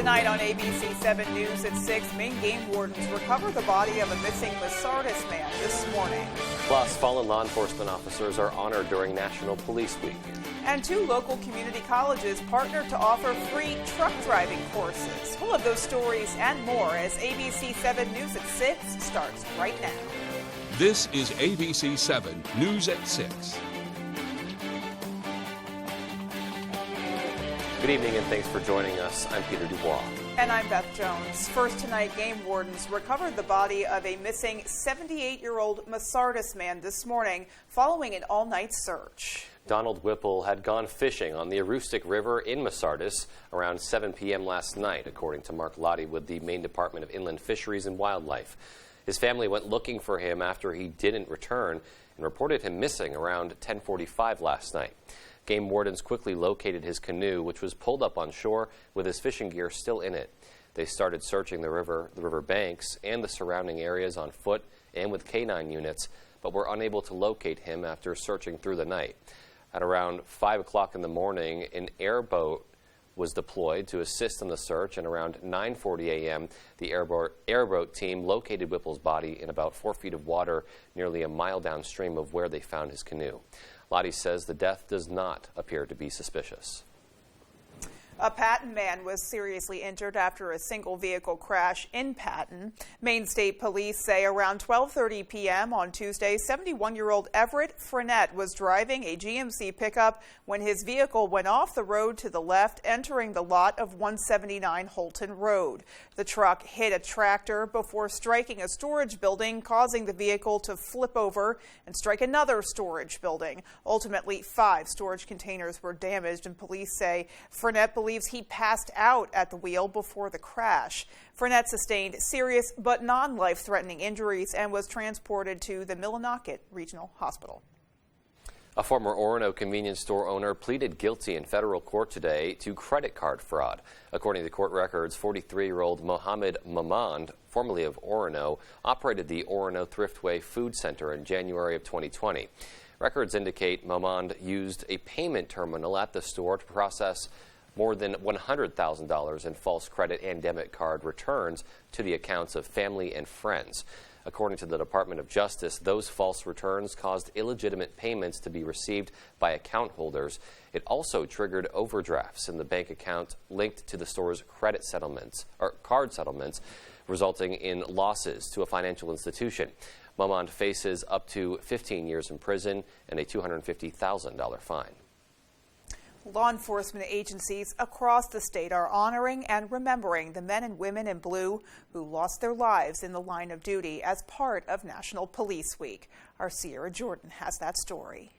Tonight on ABC 7 News at 6, Maine game wardens recover the body of a missing Masardis man this morning. Plus, fallen law enforcement officers are honored during National Police Week. And 2 local community colleges partnered to offer free truck driving courses. We'll have those stories and more as ABC 7 News at 6 starts right now. This is ABC 7 News at 6. Good evening and thanks for joining us. I'm Peter Dubois. And I'm Beth Jones. First tonight, game wardens recovered the body of a missing 78-year-old Masardis man this morning following an all-night search. Donald Whipple had gone fishing on the Aroostook River in Masardis around 7 p.m. last night, according to Mark Lottie with the Maine Department of Inland Fisheries and Wildlife. His family went looking for him after he didn't return and reported him missing around 10:45 last night. Game wardens quickly located his canoe, which was pulled up on shore with his fishing gear still in it. They started searching the river banks and the surrounding areas on foot and with canine units, but were unable to locate him after searching through the night. At around 5 o'clock in the morning, an airboat was deployed to assist in the search, and around 9:40 a.m., the airboat team located Whipple's body in about 4 feet of water nearly a mile downstream of where they found his canoe. Lottie says the death does not appear to be suspicious. A Patton man was seriously injured after a single vehicle crash in Patton. Maine State Police say around 12:30 p.m. on Tuesday, 71-year-old Everett Frenette was driving a GMC pickup when his vehicle went off the road to the left, entering the lot of 179 Holton Road. The truck hit a tractor before striking a storage building, causing the vehicle to flip over and strike another storage building. Ultimately, 5 storage containers were damaged, and police say Frenette believes he passed out at the wheel before the crash. Frenette sustained serious but non-life-threatening injuries and was transported to the Millinocket Regional Hospital. A former Orono convenience store owner pleaded guilty in federal court today to credit card fraud. According to court records, 43-year-old Mohammed Mamand, formerly of Orono, operated the Orono Thriftway Food Center in January of 2020. Records indicate Mamand used a payment terminal at the store to process more than $100,000 in false credit and debit card returns to the accounts of family and friends. According to the Department of Justice, those false returns caused illegitimate payments to be received by account holders. It also triggered overdrafts in the bank account linked to the store's credit settlements or card settlements, resulting in losses to a financial institution. Mamand faces up to 15 years in prison and a $250,000 fine. Law enforcement agencies across the state are honoring and remembering the men and women in blue who lost their lives in the line of duty as part of National Police Week. Our Sierra Jordan has that story.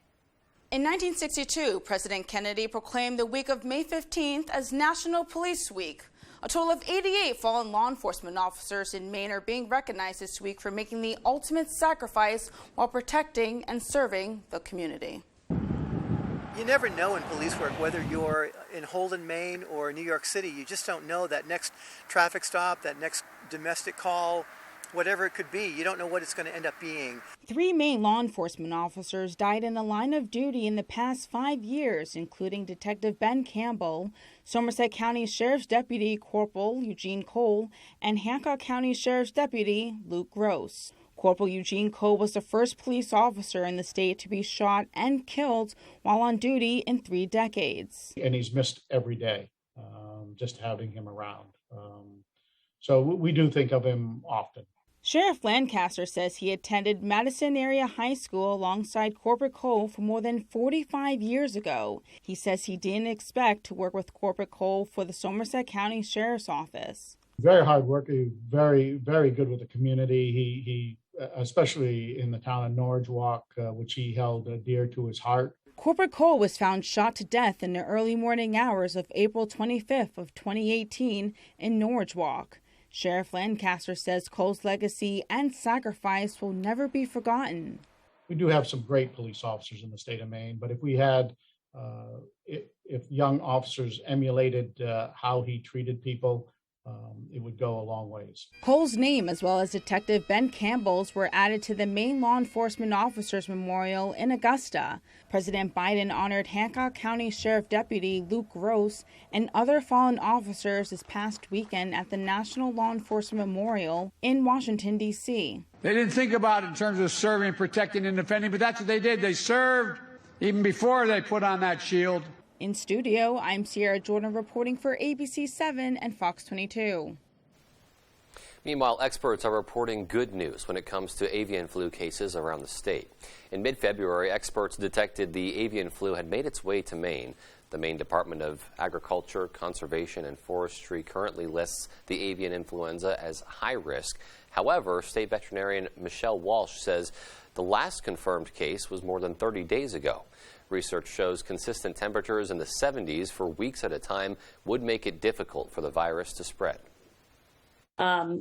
In 1962, President Kennedy proclaimed the week of May 15th as National Police Week. A total of 88 fallen law enforcement officers in Maine are being recognized this week for making the ultimate sacrifice while protecting and serving the community. You never know in police work, whether you're in Holden, Maine or New York City, you just don't know that next traffic stop, that next domestic call, whatever it could be. You don't know what it's going to end up being. 3 Maine law enforcement officers died in the line of duty in the past 5 years, including Detective Ben Campbell, Somerset County Sheriff's Deputy Corporal Eugene Cole, and Hancock County Sheriff's Deputy Luke Gross. Corporal Eugene Cole was the first police officer in the state to be shot and killed while on duty in 3 decades. And he's missed every day, just having him around. So we do think of him often. Sheriff Lancaster says he attended Madison Area High School alongside Corporal Cole for more than 45 years ago. He says he didn't expect to work with Corporal Cole for the Somerset County Sheriff's Office. Very hard worker, very, very good with the community. He especially in the town of Norridgewock, which he held dear to his heart. Corporal Cole was found shot to death in the early morning hours of April 25th of 2018 in Norridgewock. Sheriff Lancaster says Cole's legacy and sacrifice will never be forgotten. We do have some great police officers in the state of Maine, but if we had, if young officers emulated how he treated people, it would go a long ways. Cole's name, as well as Detective Ben Campbell's, were added to the Maine Law Enforcement Officers Memorial in Augusta. President Biden honored Hancock County Sheriff Deputy Luke Gross and other fallen officers this past weekend at the National Law Enforcement Memorial in Washington, D.C. They didn't think about it in terms of serving, protecting, and defending, but that's what they did. They served even before they put on that shield. In studio, I'm Sierra Jordan reporting for ABC 7 and Fox 22. Meanwhile, experts are reporting good news when it comes to avian flu cases around the state. In mid-February, experts detected the avian flu had made its way to Maine. The Maine Department of Agriculture, Conservation, and Forestry currently lists the avian influenza as high risk. However, state veterinarian Michelle Walsh says the last confirmed case was more than 30 days ago. Research shows consistent temperatures in the 70s for weeks at a time would make it difficult for the virus to spread.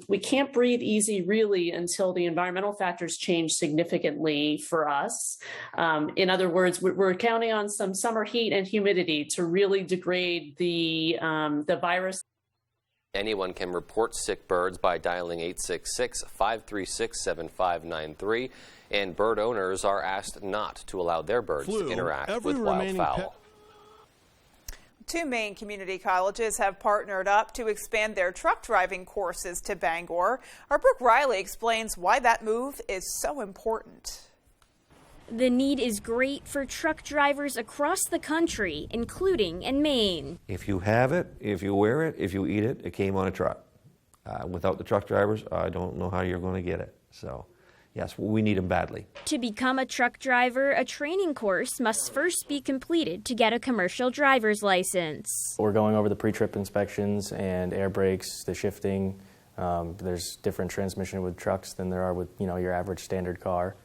We can't breathe easy, really, until the environmental factors change significantly for us. In other words, we're counting on some summer heat and humidity to really degrade the virus. Anyone can report sick birds by dialing 866-536-7593, and bird owners are asked not to allow their birds to interact with wildfowl. Two Maine community colleges have partnered up to expand their truck driving courses to Bangor. Our Brooke Riley explains why that move is so important. The need is great for truck drivers across the country, including in Maine. If you have it, if you wear it, if you eat it, it came on a truck. Without the truck drivers, I don't know how you're going to get it. So, yes, we need them badly. To become a truck driver, a training course must first be completed to get a commercial driver's license. We're going over the pre-trip inspections and air brakes, the shifting. There's different transmission with trucks than there are with your average standard car.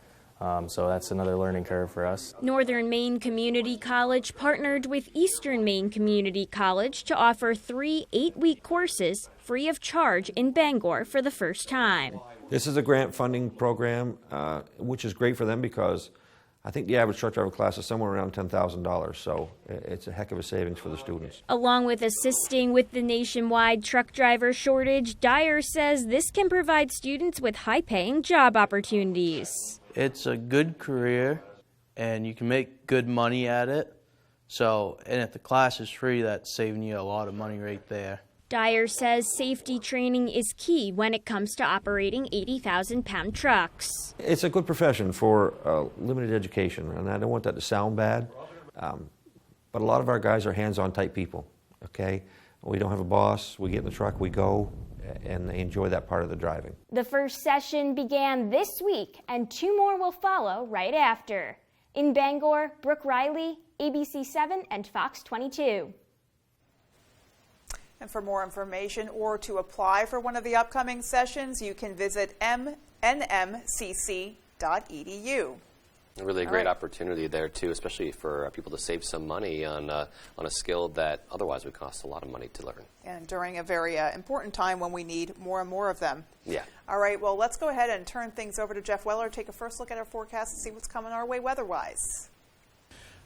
So that's another learning curve for us. Northern Maine Community College partnered with Eastern Maine Community College to offer 3 8-week courses free of charge in Bangor for the first time. This is a grant funding program, which is great for them because I think the average truck driver class is somewhere around $10,000, so it's a heck of a savings for the students. Along with assisting with the nationwide truck driver shortage, Dyer says this can provide students with high-paying job opportunities. It's a good career, and you can make good money at it. So, and if the class is free, that's saving you a lot of money right there. Dyer says safety training is key when it comes to operating 80,000-pound trucks. It's a good profession for limited education, and I don't want that to sound bad, but a lot of our guys are hands-on type people, okay? We don't have a boss. We get in the truck, we go, and they enjoy that part of the driving. The first session began this week, and 2 more will follow right after. In Bangor, Brooke Riley, ABC 7 and Fox 22. And for more information or to apply for one of the upcoming sessions, you can visit nmcc.edu. A really great opportunity there, too, especially for people to save some money on a skill that otherwise would cost a lot of money to learn. And during a very important time when we need more and more of them. Yeah. All right, well, let's go ahead and turn things over to Jeff Weller, take a first look at our forecast and see what's coming our way weather-wise.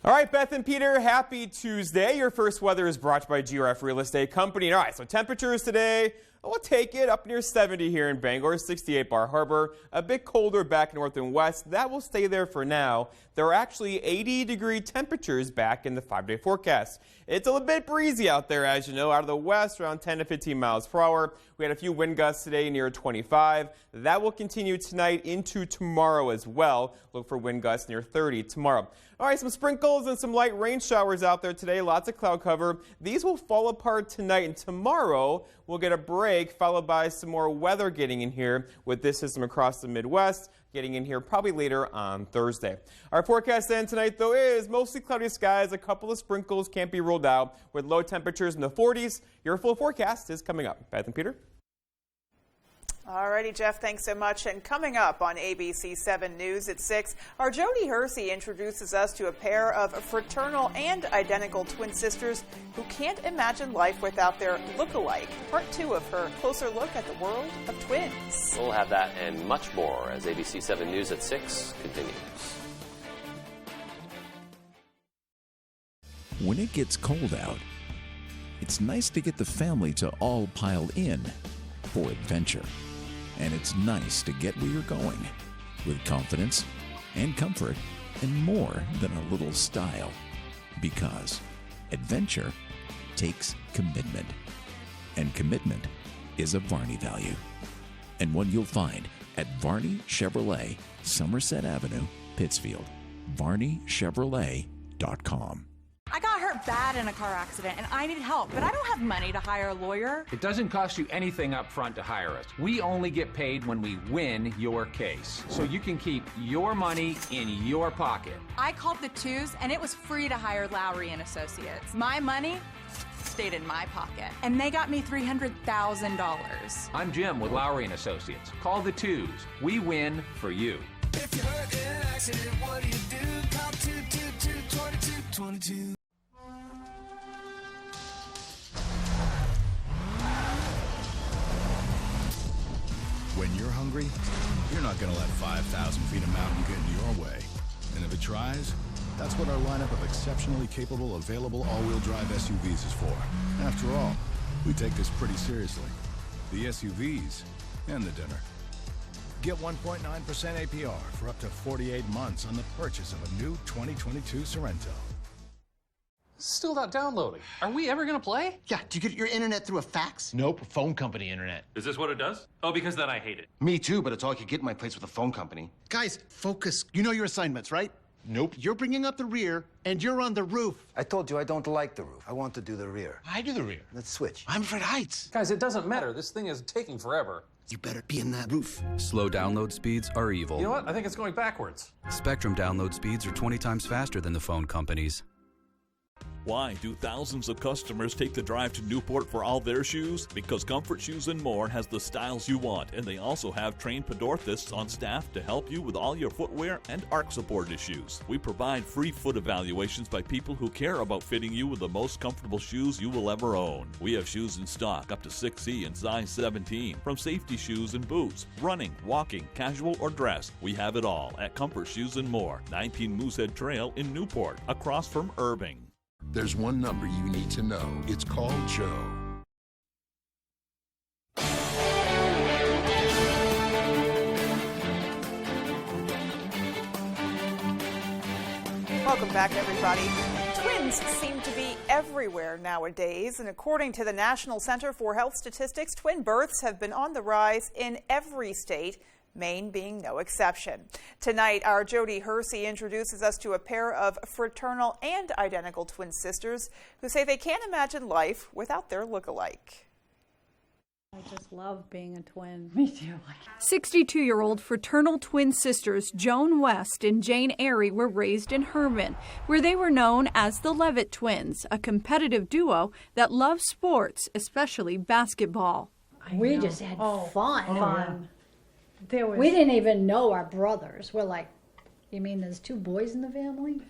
All right, Beth and Peter, happy Tuesday. Your first weather is brought to you by GRF Real Estate Company. All right, so temperatures today, we'll take it up near 70 here in Bangor, 68 Bar Harbor. A bit colder back north and west. That will stay there for now. There are actually 80-degree temperatures back in the 5-day forecast. It's a little bit breezy out there, as you know, out of the west, around 10 to 15 miles per hour. We had a few wind gusts today near 25. That will continue tonight into tomorrow as well. Look for wind gusts near 30 tomorrow. All right, some sprinkles and some light rain showers out there today. Lots of cloud cover. These will fall apart tonight, and tomorrow we'll get a break followed by some more weather getting in here with this system across the Midwest. Getting in here probably later on Thursday. Our forecast then tonight, though, is mostly cloudy skies. A couple of sprinkles can't be ruled out with low temperatures in the 40s. Your full forecast is coming up. Beth and Peter? All righty, Jeff, thanks so much. And coming up on ABC 7 News at 6, our Jody Hersey introduces us to a pair of fraternal and identical twin sisters who can't imagine life without their look-alike. Part 2 of her closer look at the world of twins. We'll have that and much more as ABC 7 News at 6 continues. When it gets cold out, it's nice to get the family to all pile in for adventure. And it's nice to get where you're going with confidence and comfort and more than a little style. Because adventure takes commitment. And commitment is a Varney value. And one you'll find at Varney Chevrolet, Somerset Avenue, Pittsfield. VarneyChevrolet.com. I got hurt bad in a car accident and I need help, but I don't have money to hire a lawyer. It doesn't cost you anything up front to hire us. We only get paid when we win your case. So you can keep your money in your pocket. I called the Twos and it was free to hire Lowry and Associates. My money stayed in my pocket and they got me $300,000. I'm Jim with Lowry and Associates. Call the Twos. We win for you. If you're hurt in an accident, what do you do? Call 222-2222. When you're hungry, you're not going to let 5,000 feet of mountain get in your way. And if it tries, that's what our lineup of exceptionally capable, available all-wheel drive SUVs is for. After all, we take this pretty seriously. The SUVs and the dinner. Get 1.9% APR for up to 48 months on the purchase of a new 2022 Sorento. Still not downloading. Are we ever gonna play? Yeah, do you get your internet through a fax? Nope, phone company internet. Is this what it does? Oh, because then I hate it. Me too, but it's all I could get in my place with a phone company. Guys, focus. You know your assignments, right? Nope. You're bringing up the rear, and you're on the roof. I told you I don't like the roof. I want to do the rear. I do the rear. Let's switch. I'm afraid of heights. Guys, it doesn't matter. This thing is taking forever. You better be in that roof. Slow download speeds are evil. You know what? I think it's going backwards. Spectrum download speeds are 20 times faster than the phone companies. Why do thousands of customers take the drive to Newport for all their shoes? Because Comfort Shoes & More has the styles you want, and they also have trained podorthists on staff to help you with all your footwear and arch-supported shoes. We provide free foot evaluations by people who care about fitting you with the most comfortable shoes you will ever own. We have shoes in stock up to 6C and size 17, from safety shoes and boots, running, walking, casual, or dress. We have it all at Comfort Shoes & More, 19 Moosehead Trail in Newport, across from Irving. There's one number you need to know. It's called Joe. Welcome back, everybody. Twins seem to be everywhere nowadays, and according to the National Center for Health Statistics, twin births have been on the rise in every state, Maine being no exception. Tonight, our Jody Hersey introduces us to a pair of fraternal and identical twin sisters who say they can't imagine life without their look-alike. I just love being a twin. Me too. 62-year-old fraternal twin sisters Joan West and Jane Airy were raised in Herman, where they were known as the Levitt twins, a competitive duo that loved sports, especially basketball. We just had fun. Yeah. We didn't even know our brothers. We're like, you mean there's two boys in the family?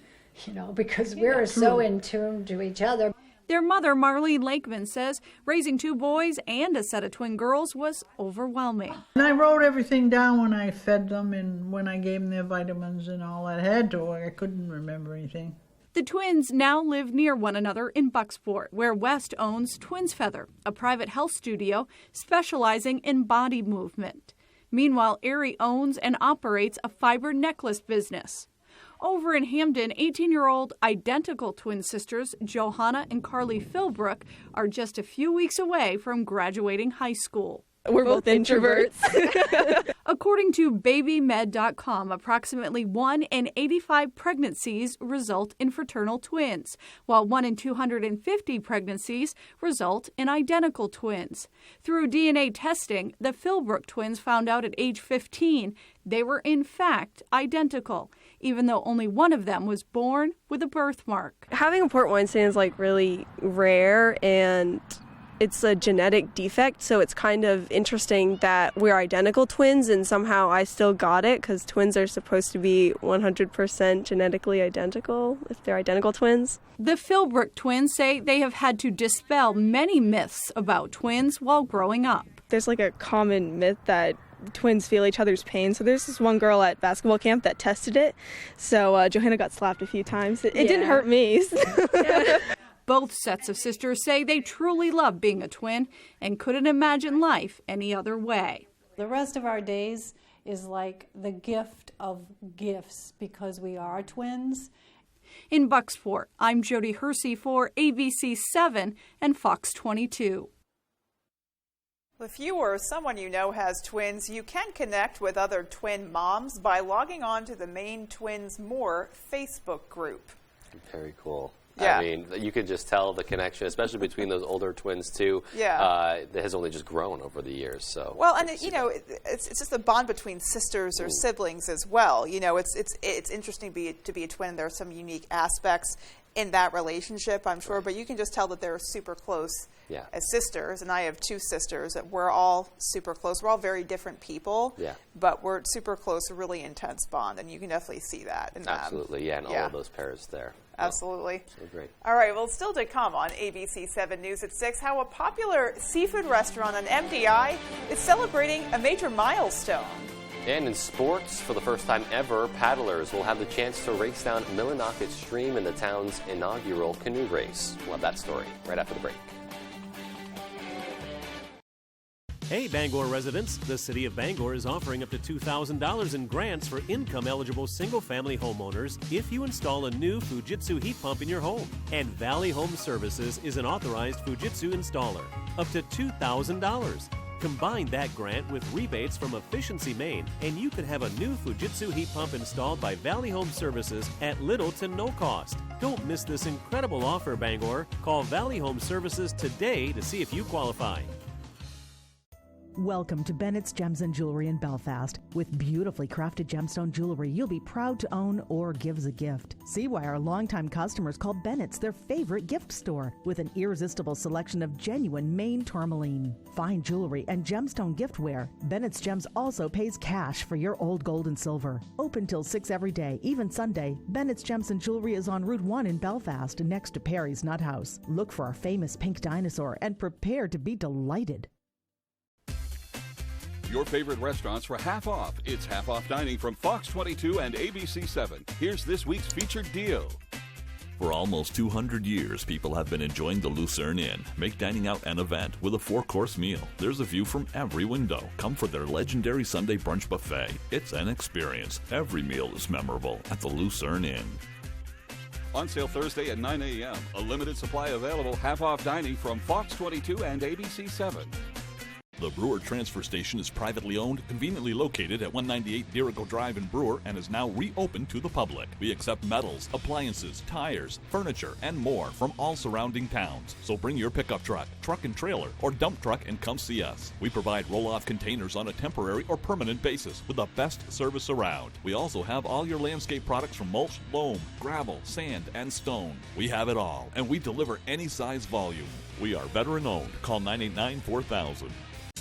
You know, because we're so in tune to each other. Their mother, Marlene Lakeman, says raising two boys and a set of twin girls was overwhelming. And I wrote everything down when I fed them and when I gave them their vitamins and all that. I had to, I couldn't remember anything. The twins now live near one another in Bucksport, where West owns Twins Feather, a private health studio specializing in body movement. Meanwhile, Airy owns and operates a fiber necklace business. Over in Hamden, 18-year-old identical twin sisters Johanna and Carly Philbrook are just a few weeks away from graduating high school. We're both introverts. According to BabyMed.com, approximately 1 in 85 pregnancies result in fraternal twins, while 1 in 250 pregnancies result in identical twins. Through DNA testing, the Philbrook twins found out at age 15 they were in fact identical, even though only one of them was born with a birthmark. Having a port wine is like really rare, and it's a genetic defect, so it's kind of interesting that we're identical twins and somehow I still got it, because twins are supposed to be 100% genetically identical if they're identical twins. The Philbrook twins say they have had to dispel many myths about twins while growing up. There's like a common myth that twins feel each other's pain. So there's this one girl at basketball camp that tested it. So Johanna got slapped a few times. It didn't hurt me. Both sets of sisters say they truly love being a twin and couldn't imagine life any other way. The rest of our days is like the gift of gifts because we are twins. In Bucksport, I'm Jody Hersey for ABC7 and Fox 22. If you or someone you know has twins, you can connect with other twin moms by logging on to the Maine Twins More Facebook group. Very cool. Yeah. I mean, you can just tell the connection, especially between those older twins, too. Yeah. That has only just grown over the years. So. Well, and it's just a bond between sisters or siblings as well. You know, it's interesting to be a twin. There are some unique aspects in that relationship, I'm sure, but you can just tell that they're super close as sisters. And I have two sisters that we're all super close. We're all very different people, but we're super close, a really intense bond, and you can definitely see that in them. Absolutely, and all of those pairs there. Absolutely. So great. All right, well, still to come on ABC 7 News at 6, how a popular seafood restaurant on MDI is celebrating a major milestone. And in sports, for the first time ever, paddlers will have the chance to race down Millinocket Stream in the town's inaugural canoe race. We'll have that story right after the break. Hey Bangor residents, the City of Bangor is offering up to $2,000 in grants for income-eligible single-family homeowners if you install a new Fujitsu heat pump in your home. And Valley Home Services is an authorized Fujitsu installer. Up to $2,000. Combine that grant with rebates from Efficiency Maine, and you could have a new Fujitsu heat pump installed by Valley Home Services at little to no cost. Don't miss this incredible offer, Bangor. Call Valley Home Services today to see if you qualify. Welcome to Bennett's Gems and Jewelry in Belfast. With beautifully crafted gemstone jewelry you'll be proud to own or give as a gift. See why our longtime customers call Bennett's their favorite gift store, with an irresistible selection of genuine Maine tourmaline, fine jewelry, and gemstone giftware. Bennett's Gems also pays cash for your old gold and silver. Open till 6 every day, even Sunday. Bennett's Gems and Jewelry is on Route 1 in Belfast, next to Perry's Nut House. Look for our famous pink dinosaur and prepare to be delighted. Your favorite restaurants for half off. It's half off dining from Fox 22 and ABC 7. Here's this week's featured deal. For almost 200 years, people have been enjoying the Lucerne Inn. Make dining out an event with a 4-course meal. There's a view from every window. Come for their legendary Sunday brunch buffet. It's an experience. Every meal is memorable at the Lucerne Inn. On sale Thursday at 9 a.m. A limited supply available half off dining from Fox 22 and ABC 7. The Brewer Transfer Station is privately owned, conveniently located at 198 Dirigo Drive in Brewer, and is now reopened to the public. We accept metals, appliances, tires, furniture, and more from all surrounding towns. So bring your pickup truck, truck and trailer, or dump truck and come see us. We provide roll-off containers on a temporary or permanent basis with the best service around. We also have all your landscape products from mulch, loam, gravel, sand, and stone. We have it all, and we deliver any size volume. We are veteran-owned. Call 989-4000.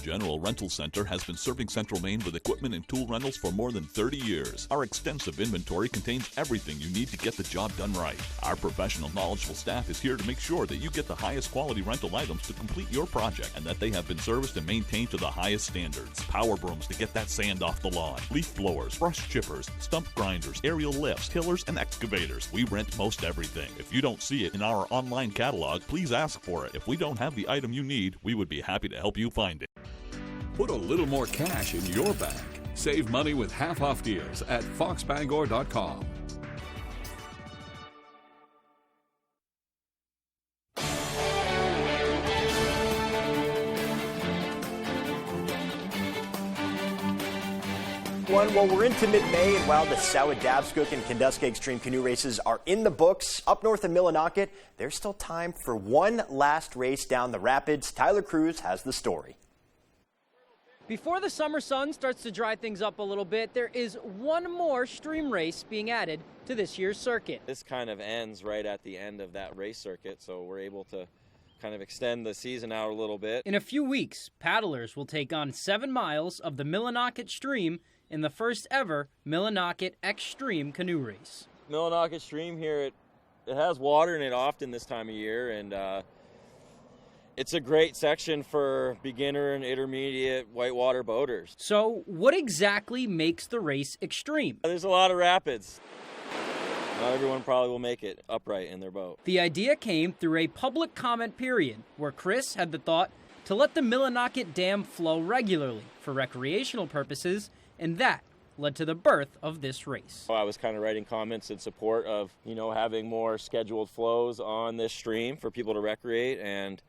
General Rental Center has been serving Central Maine with equipment and tool rentals for more than 30 years. Our extensive inventory contains everything you need to get the job done right. Our professional, knowledgeable staff is here to make sure that you get the highest quality rental items to complete your project, and that they have been serviced and maintained to the highest standards. Power brooms to get that sand off the lawn, leaf blowers, brush chippers, stump grinders, aerial lifts, tillers, and excavators. We rent most everything. If you don't see it in our online catalog, please ask for it. If we don't have the item you need, we would be happy to help you find it. Put a little more cash in your bag. Save money with half-off deals at foxbangor.com. Well, we're into mid-May, and while the Sowidabscook and Kanduska Extreme Canoe races are in the books, up north in Millinocket, there's still time for one last race down the rapids. Tyler Cruz has the story. Before the summer sun starts to dry things up a little bit, there is one more stream race being added to this year's circuit. This kind of ends right at the end of that race circuit, so we're able to kind of extend the season out a little bit. In a few weeks, paddlers will take on 7 miles of the Millinocket Stream in the first ever Millinocket Extreme Canoe Race. Millinocket Stream here, it has water in it often this time of year, and it's a great section for beginner and intermediate whitewater boaters. So what exactly makes the race extreme? There's a lot of rapids. Not everyone probably will make it upright in their boat. The idea came through a public comment period where Chris had the thought to let the Millinocket Dam flow regularly for recreational purposes, and that led to the birth of this race. I was kind of writing comments in support of, having more scheduled flows on this stream for people to recreate, and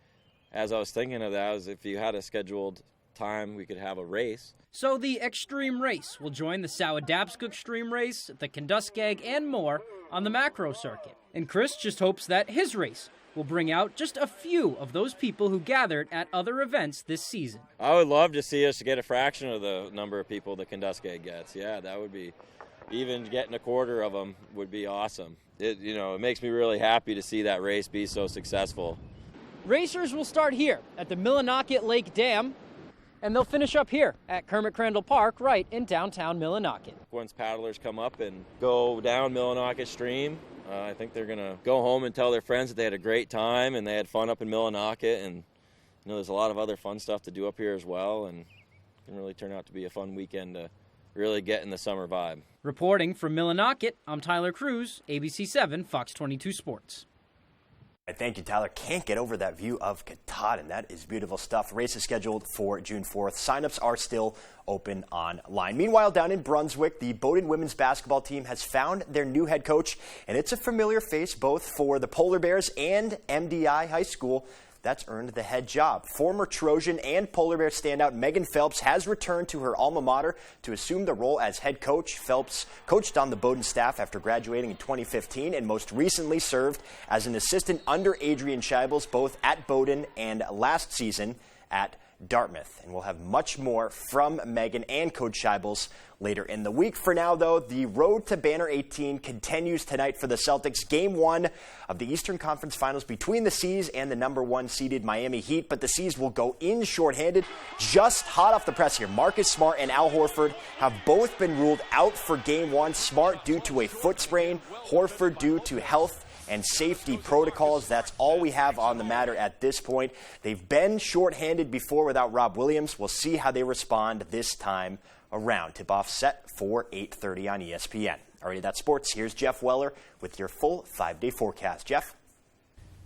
as I was thinking of that, if you had a scheduled time, we could have a race. So the Extreme Race will join the Sowodapscook Extreme Race, the Kentuskeg, and more on the macro circuit. And Chris just hopes that his race will bring out just a few of those people who gathered at other events this season. I would love to see us get a fraction of the number of people the Kentuskeg gets. Yeah, that would be, even getting a quarter of them would be awesome. It makes me really happy to see that race be so successful. Racers will start here at the Millinocket Lake Dam, and they'll finish up here at Kermit Crandall Park, right in downtown Millinocket. Once paddlers come up and go down Millinocket Stream, I think they're going to go home and tell their friends that they had a great time and they had fun up in Millinocket, and there's a lot of other fun stuff to do up here as well, and it can really turn out to be a fun weekend to really get in the summer vibe. Reporting from Millinocket, I'm Tyler Cruz, ABC7 Fox 22 Sports. Thank you, Tyler. Can't get over that view of Katahdin. That is beautiful stuff. Race is scheduled for June 4th. Signups are still open online. Meanwhile, down in Brunswick, the Bowdoin women's basketball team has found their new head coach, and it's a familiar face both for the Polar Bears and MDI High School. That's earned the head job. Former Trojan and Polar Bear standout Megan Phelps has returned to her alma mater to assume the role as head coach. Phelps coached on the Bowdoin staff after graduating in 2015 and most recently served as an assistant under Adrian Scheibels both at Bowdoin and last season at Dartmouth. And we'll have much more from Megan and Coach Scheibels later in the week. For now, though, the road to Banner 18 continues tonight for the Celtics. Game 1 of the Eastern Conference Finals between the C's and the number 1 seeded Miami Heat. But the C's will go in shorthanded. Just hot off the press here, Marcus Smart and Al Horford have both been ruled out for Game 1. Smart due to a foot sprain, Horford due to health and safety protocols. That's all we have on the matter at this point. They've been shorthanded before without Rob Williams. We'll see how they respond this time around. Tip-off set for 8:30 on ESPN. Alrighty, that's sports. Here's Jeff Weller with your full 5-day forecast. Jeff?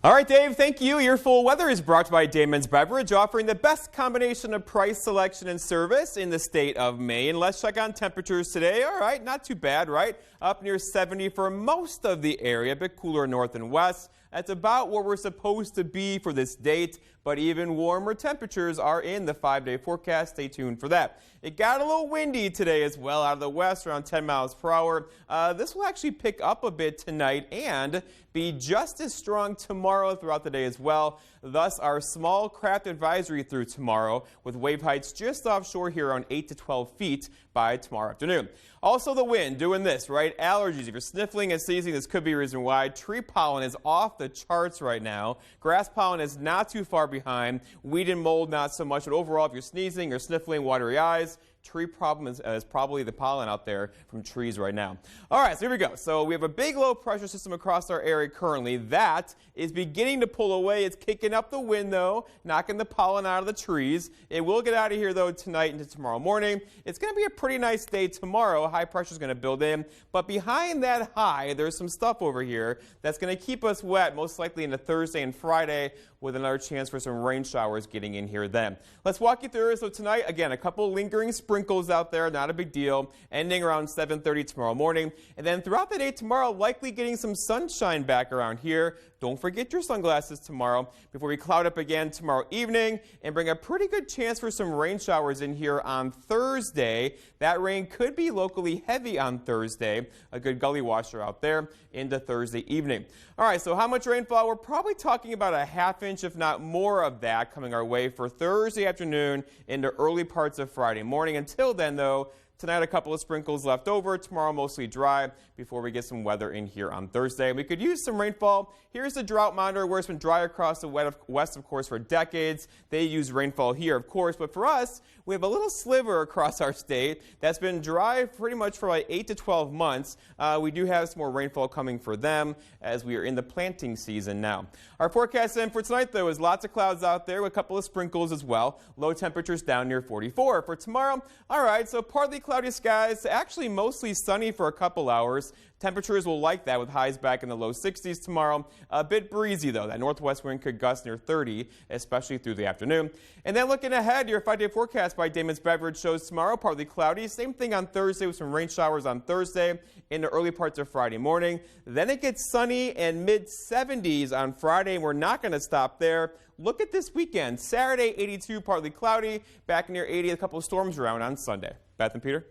All right, Dave, thank you. Your full weather is brought to you by Damon's Beverage, offering the best combination of price, selection, and service in the state of Maine. Let's check on temperatures today. All right, not too bad, right? Up near 70 for most of the area, a bit cooler north and west. That's about where we're supposed to be for this date, but even warmer temperatures are in the 5-day forecast. Stay tuned for that. It got a little windy today as well out of the west, around 10 miles per hour. This will actually pick up a bit tonight and be just as strong tomorrow throughout the day as well. Thus, our small craft advisory through tomorrow with wave heights just offshore here around 8 to 12 feet by tomorrow afternoon. Also the wind doing this, right? Allergies, if you're sniffling and sneezing, this could be a reason why. Tree pollen is off the charts right now. Grass pollen is not too far behind. Weed and mold not so much, but overall if you're sneezing or sniffling, watery eyes, tree problem is probably the pollen out there from trees right now. All right, so here we go. So we have a big low pressure system across our area currently. That is beginning to pull away. It's kicking up the wind, though, knocking the pollen out of the trees. It will get out of here, though, tonight into tomorrow morning. It's going to be a pretty nice day tomorrow. High pressure is going to build in. But behind that high, there's some stuff over here that's going to keep us wet, most likely into Thursday and Friday, with another chance for some rain showers getting in here then. Let's walk you through it. So tonight, again, a couple lingering sprinkles out there, not a big deal, ending around 7:30 tomorrow morning. And then throughout the day tomorrow, likely getting some sunshine back around here. Don't forget your sunglasses tomorrow before we cloud up again tomorrow evening and bring a pretty good chance for some rain showers in here on Thursday. That rain could be locally heavy on Thursday, a good gully washer out there into Thursday evening. All right, so how much rainfall? We're probably talking about a ½ inch, if not more of that coming our way for Thursday afternoon into early parts of Friday morning. Until then, though, tonight a couple of sprinkles left over. Tomorrow mostly dry before we get some weather in here on Thursday. We could use some rainfall. Here's the drought monitor where it's been dry across the west, of course, for decades. They use rainfall here, of course. But for us, we have a little sliver across our state that's been dry pretty much for like 8 to 12 months. We do have some more rainfall coming for them as we are in the planting season now. Our forecast then for tonight, though, is lots of clouds out there with a couple of sprinkles as well. Low temperatures down near 44. For tomorrow, all right, so partly cloudy skies, actually mostly sunny for a couple hours. Temperatures will like that with highs back in the low 60s tomorrow. A bit breezy, though. That northwest wind could gust near 30, especially through the afternoon. And then looking ahead, your 5-day forecast by Damon's Beverage shows tomorrow partly cloudy. Same thing on Thursday with some rain showers on Thursday into early parts of Friday morning. Then it gets sunny and mid-70s on Friday, and we're not going to stop there. Look at this weekend. Saturday, 82, partly cloudy. Back near 80, a couple of storms around on Sunday. Beth and Peter?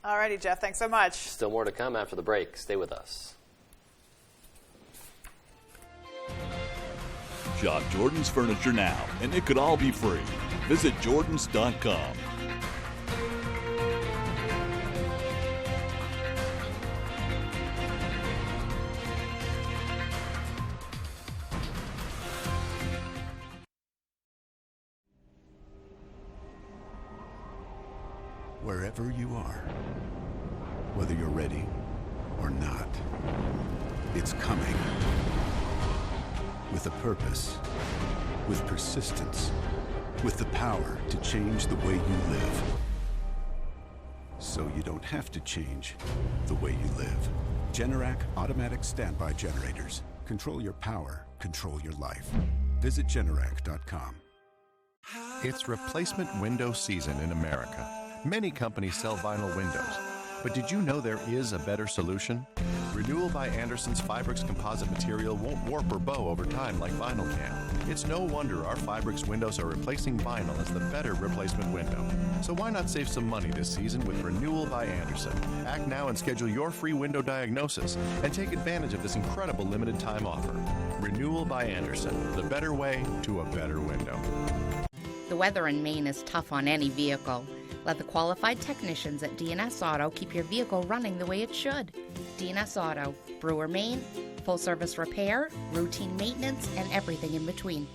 All righty, Jeff. Thanks so much. Still more to come after the break. Stay with us. Shop Jordan's Furniture now, and it could all be free. Visit Jordans.com. Wherever you are, whether you're ready or not, it's coming. With a purpose, with persistence, with the power to change the way you live. So you don't have to change the way you live. Generac automatic standby generators. Control your power, control your life. Visit Generac.com. It's replacement window season in America. Many companies sell vinyl windows, but did you know there is a better solution? Renewal by Andersen's Fibrix composite material won't warp or bow over time like vinyl can. It's no wonder our Fibrix windows are replacing vinyl as the better replacement window. So why not save some money this season with Renewal by Andersen? Act now and schedule your free window diagnosis and take advantage of this incredible limited time offer. Renewal by Andersen, the better way to a better window. The weather in Maine is tough on any vehicle. Let the qualified technicians at D&S Auto keep your vehicle running the way it should. D&S Auto, Brewer, Maine, full-service repair, routine maintenance, and everything in between.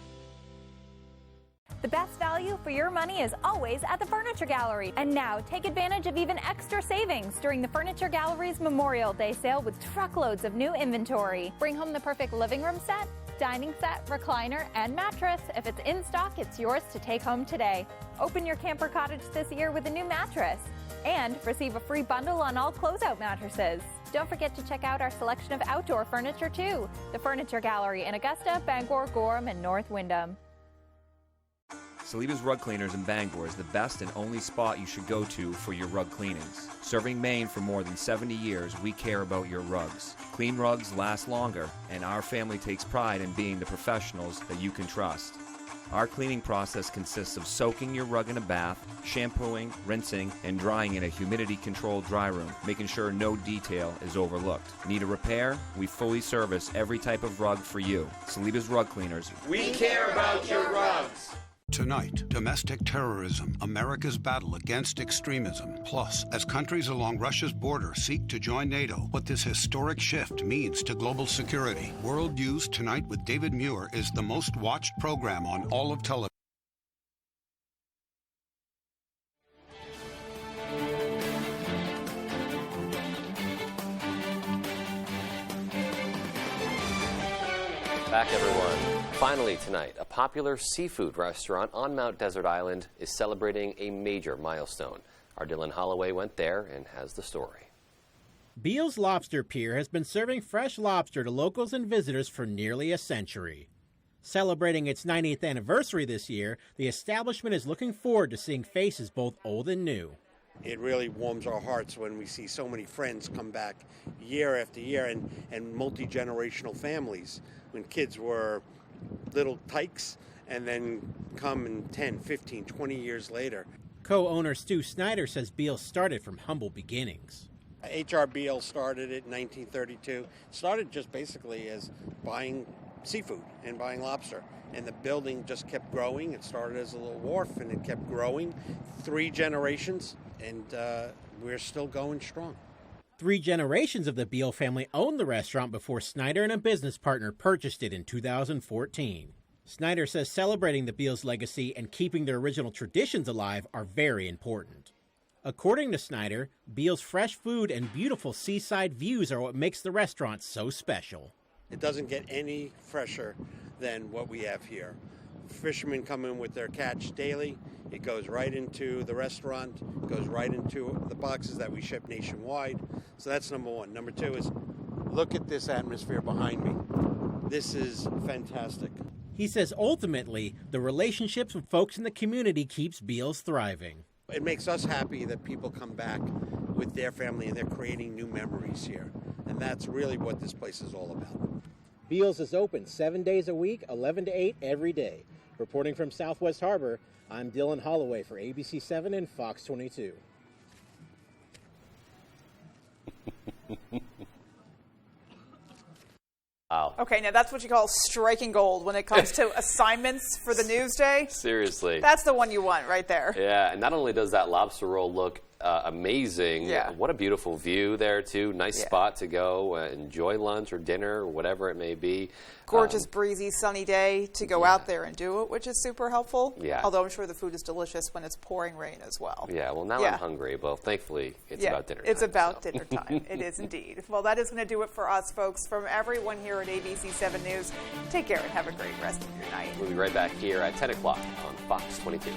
The best value for your money is always at the Furniture Gallery. And now, take advantage of even extra savings during the Furniture Gallery's Memorial Day sale with truckloads of new inventory. Bring home the perfect living room set, dining set, recliner, and mattress. If it's in stock, it's yours to take home today. Open your camper cottage this year with a new mattress and receive a free bundle on all closeout mattresses. Don't forget to check out our selection of outdoor furniture too. The Furniture Gallery in Augusta, Bangor, Gorham, and North Windham. Saliba's Rug Cleaners in Bangor is the best and only spot you should go to for your rug cleanings. Serving Maine for more than 70 years, we care about your rugs. Clean rugs last longer, and our family takes pride in being the professionals that you can trust. Our cleaning process consists of soaking your rug in a bath, shampooing, rinsing, and drying in a humidity-controlled dry room, making sure no detail is overlooked. Need a repair? We fully service every type of rug for you. Saliba's Rug Cleaners. We care about your rugs. Tonight, domestic terrorism, America's battle against extremism. Plus, as countries along Russia's border seek to join NATO, what this historic shift means to global security. World News Tonight with David Muir is the most watched program on all of television. Back, everyone. Finally tonight, a popular seafood restaurant on Mount Desert Island is celebrating a major milestone. Our Dylan Holloway went there and has the story. Beal's Lobster Pier has been serving fresh lobster to locals and visitors for nearly a century. Celebrating its 90th anniversary this year, the establishment is looking forward to seeing faces both old and new. It really warms our hearts when we see so many friends come back year after year and multi-generational families. When kids were little tykes and then come in 10, 15, 20 years later. Co-owner Stu Snyder says Beal started from humble beginnings. H.R. Beal started it in 1932. Started just basically as buying seafood and buying lobster. And the building just kept growing. It started as a little wharf and it kept growing. 3 generations and we're still going strong. 3 generations of the Beal family owned the restaurant before Snyder and a business partner purchased it in 2014. Snyder says celebrating the Beal's legacy and keeping their original traditions alive are very important. According to Snyder, Beal's fresh food and beautiful seaside views are what makes the restaurant so special. It doesn't get any fresher than what we have here. Fishermen come in with their catch daily. It goes right into the restaurant, goes right into the boxes that we ship nationwide. So that's number one. Number two is look at this atmosphere behind me. This is fantastic. He says ultimately, the relationships with folks in the community keeps Beals thriving. It makes us happy that people come back with their family and they're creating new memories here. And that's really what this place is all about. Beals is open 7 days a week, 11 to 8 every day. Reporting from Southwest Harbor, I'm Dylan Holloway for ABC7 and Fox 22. Wow. Okay, now that's what you call striking gold when it comes to assignments for the Newsday. Seriously. That's the one you want right there. Yeah, and not only does that lobster roll look amazing, Yeah. what a beautiful view there, too. Nice spot to go, enjoy lunch or dinner or whatever it may be. Gorgeous, breezy, sunny day to go out there and do it, which is super helpful. Yeah. Although I'm sure the food is delicious when it's pouring rain as well. Yeah, well, now I'm hungry. Well, thankfully, it's about dinner time. It's about dinner time. It is indeed. Well, that is going to do it for us, folks. From everyone here at ABC7 News, take care and have a great rest of your night. We'll be right back here at 10 o'clock on Fox 22.